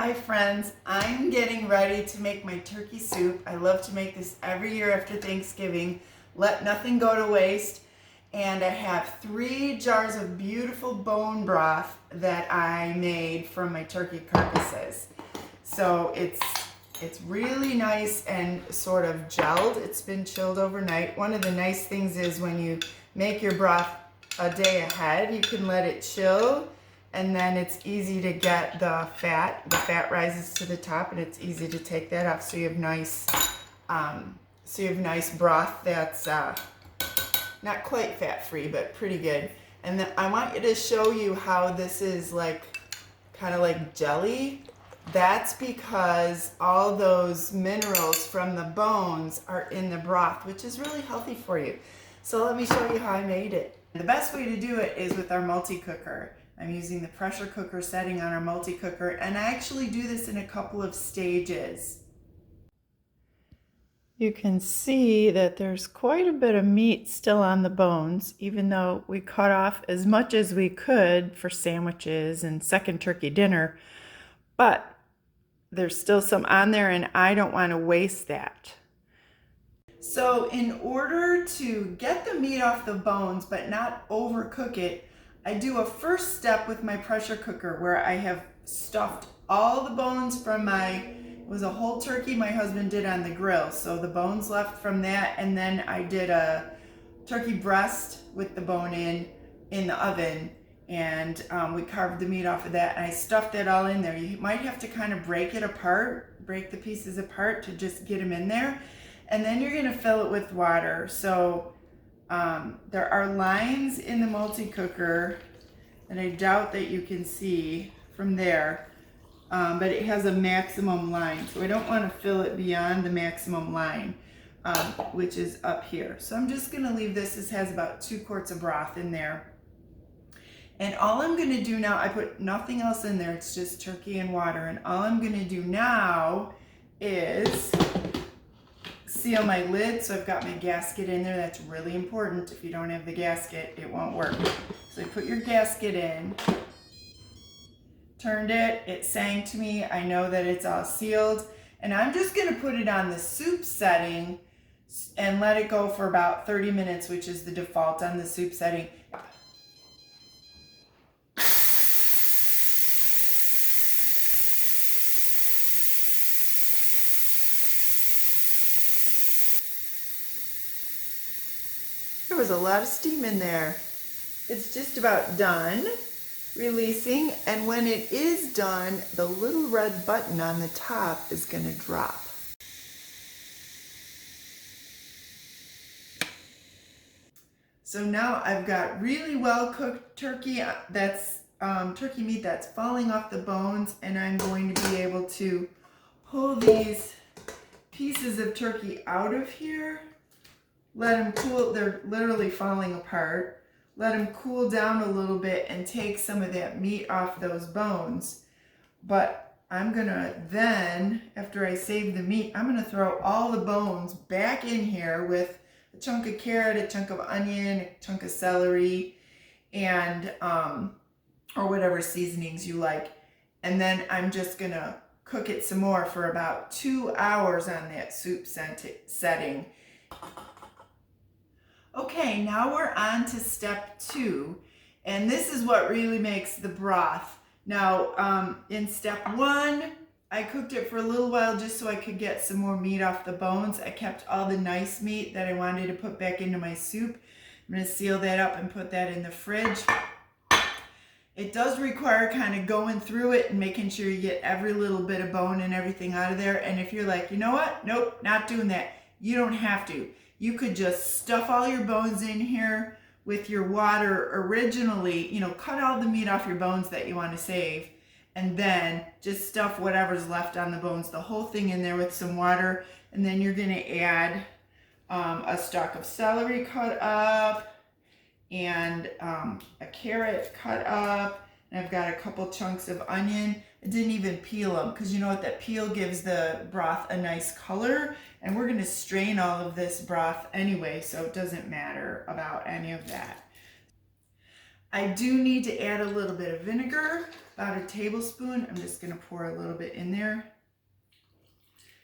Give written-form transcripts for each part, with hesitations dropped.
Hi friends, I'm getting ready to make my turkey soup. I love to make this every year after Thanksgiving. Let nothing go to waste. And I have 3 jars of beautiful bone broth that I made from my turkey carcasses. So it's really nice and sort of gelled. It's been chilled overnight. One of the nice things is when you make your broth a day ahead, you can let it chill. And then it's easy to get the fat. The fat rises to the top, and it's easy to take that off. So you have nice, broth that's not quite fat-free, but pretty good. And then I want you to show you how this is like kind of like jelly. That's because all those minerals from the bones are in the broth, which is really healthy for you. So let me show you how I made it. The best way to do it is with our multi-cooker. I'm using the pressure cooker setting on our multi-cooker, and I actually do this in a couple of stages. You can see that there's quite a bit of meat still on the bones, even though we cut off as much as we could for sandwiches and second turkey dinner, but there's still some on there, and I don't want to waste that. So in order to get the meat off the bones but not overcook it, I do a first step with my pressure cooker where I have stuffed all the bones from it was a whole turkey my husband did on the grill. So the bones left from that, and then I did a turkey breast with the bone in the oven, and we carved the meat off of that, and I stuffed it all in there. You might have to kind of break the pieces apart to just get them in there. And then you're gonna fill it with water. So there are lines in the multi-cooker, and I doubt that you can see from there, but it has a maximum line. So I don't want to fill it beyond the maximum line, which is up here. So I'm just going to leave this. This has about 2 quarts of broth in there. And all I'm going to do now, I put nothing else in there. It's just turkey and water. And all I'm going to do now is seal my lid. So I've got my gasket in there. That's really important. If you don't have the gasket, it won't work. So I put your gasket in, turned it, it sang to me. I know that it's all sealed. And I'm just gonna put it on the soup setting and let it go for about 30 minutes, which is the default on the soup setting. There was a lot of steam in there. It's just about done releasing, and when it is done, the little red button on the top is going to drop. So now I've got really well cooked turkey that's turkey meat that's falling off the bones, and I'm going to be able to pull these pieces of turkey out of here. Let them cool. They're literally falling apart. Let them cool down a little bit and take some of that meat off those bones. But I'm gonna then, after I save the meat, I'm gonna throw all the bones back in here with a chunk of carrot, a chunk of onion, a chunk of celery, and or whatever seasonings you like. And then I'm just gonna cook it some more for about 2 hours on that soup setting. Okay, now we're on to step 2, and this is what really makes the broth. Now, in step 1, I cooked it for a little while just so I could get some more meat off the bones. I kept all the nice meat that I wanted to put back into my soup. I'm going to seal that up and put that in the fridge. It does require kind of going through it and making sure you get every little bit of bone and everything out of there. And if you're like, you know what? Nope, not doing that. You don't have to. You could just stuff all your bones in here with your water originally, cut all the meat off your bones that you want to save, and then just stuff whatever's left on the bones, the whole thing in there with some water. And then you're going to add a stalk of celery cut up and a carrot cut up. And I've got a couple chunks of onion. I didn't even peel them because you know what, that peel gives the broth a nice color, and we're going to strain all of this broth anyway, so it doesn't matter about any of that. I do need to add a little bit of vinegar, about a tablespoon. I'm just going to pour a little bit in there.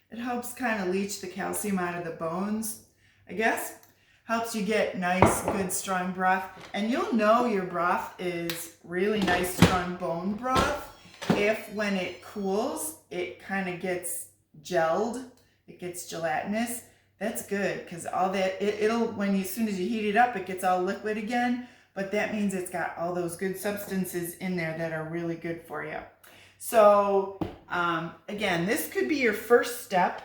It helps kind of leach the calcium out of the bones, I guess. Helps you get nice, good, strong broth. And you'll know your broth is really nice, strong bone broth if when it cools, it kind of gets gelled. It gets gelatinous. That's good because all that, it'll, as soon as you heat it up, it gets all liquid again. But that means it's got all those good substances in there that are really good for you. So again, this could be your first step.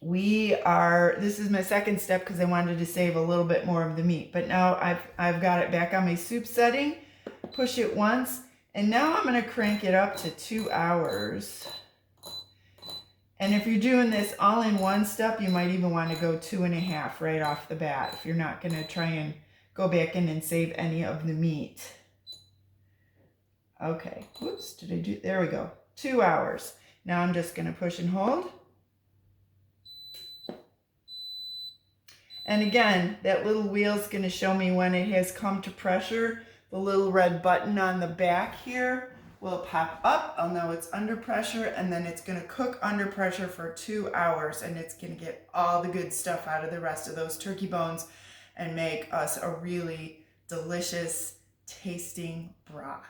This is my second step because I wanted to save a little bit more of the meat. But now I've got it back on my soup setting. Push it once. And now I'm going to crank it up to 2 hours. And if you're doing this all in one step, you might even want to go 2.5 right off the bat if you're not going to try and go back in and save any of the meat. Okay, whoops, there we go, 2 hours. Now I'm just going to push and hold. And again, that little wheel is going to show me when it has come to pressure. The little red button on the back here will pop up. I'll know it's under pressure, and then it's going to cook under pressure for 2 hours, and it's going to get all the good stuff out of the rest of those turkey bones and make us a really delicious tasting broth.